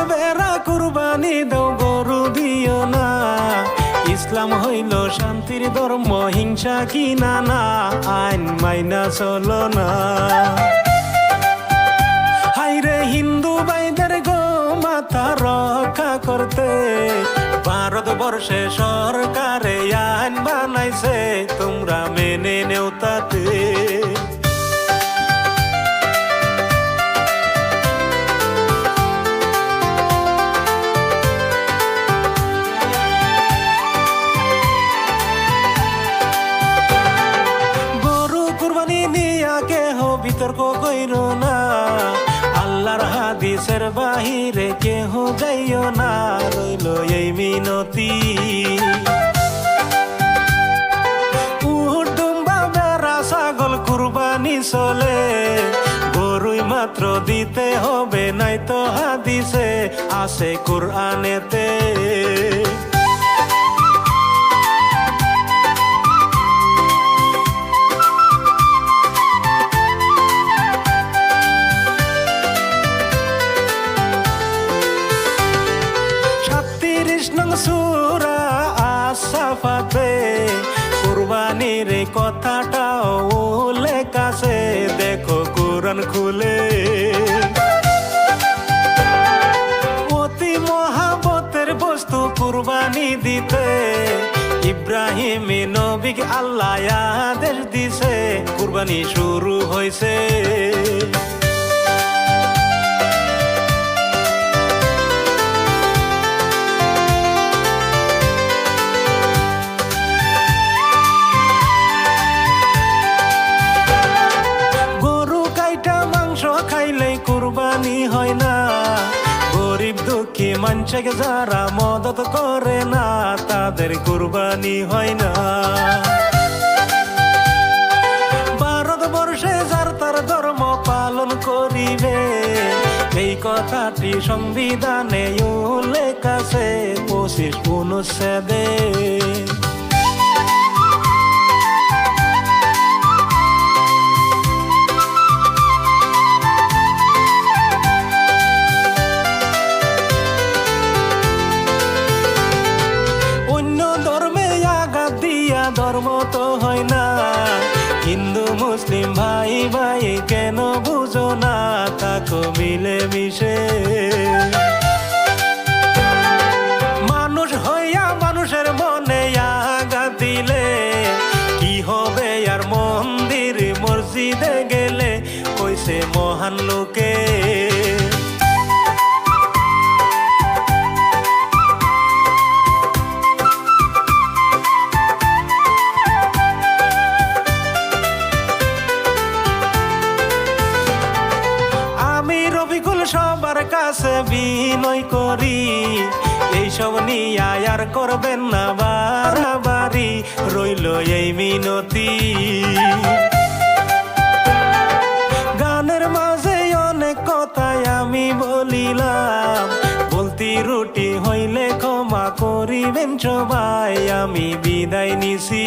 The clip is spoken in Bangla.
বেড়া কুরবানি দাও গরু দিও না। ইসলাম হইল শান্তির ধর্ম, হিংসা কি না না, আইন মাইনা চলো না। হাইরে হিন্দু ভাইদের গো মাথা রক্ষা করতে ভারতবর্ষে সরকারে আইন বানাইছে, তোমরা মেনে নেও তাতে। বিতর্ক কইর না, আল্লাহর হাদিসের বাহিরে কেহ যাইও না, রইল এই মিনতি। উট দুম্বা বেড়া ছাগল কুরবানি চলে, গরুই মাত্র দিতে হবে, নাই তো হাদিসে আছে কুরআনেতে। সূরা আস-সাফাতে কুরবানির কথাটাও উল্লেখ আছে, দেখো কুরআন খুলে। অতি মহাব্বতের বস্তু কুরবানি দিতে, ইব্রাহিম নবীকে আল্লাহ আদেশ দিছে, কুরবানি শুরু হইছে। কুরবানি হয় না, গরিব দুঃখী মানুষকে যারা মদত করে না, তাদের কুরবানি হয় না। ভারতবর্ষে যার তার ধর্ম পালন করিবে, এই কথাটি সংবিধানে উল্লেখ আছে 25 অনুচ্ছেদে। ধর্ম তো হয় না, হিন্দু মুসলিম ভাই ভাই কেন বুঝো না, থাকো মিলে মিশে। মানুষ হইয়া মানুষের মনে আঘাত দিলে কি হবে আর মন্দির মসজিদে গেলে, কইছে মহান লোকে। সবার কাছে বিনয় করি, এইসব নিয়ে আর করবেন না বাড়াবাড়ি, রইল এই মিনতি। গানের মাঝে অনেক কথাই আমি বলিলাম, বলতি রুটি হইলে ক্ষমা করিবেন সবাই, আমি বিদায় নিছি।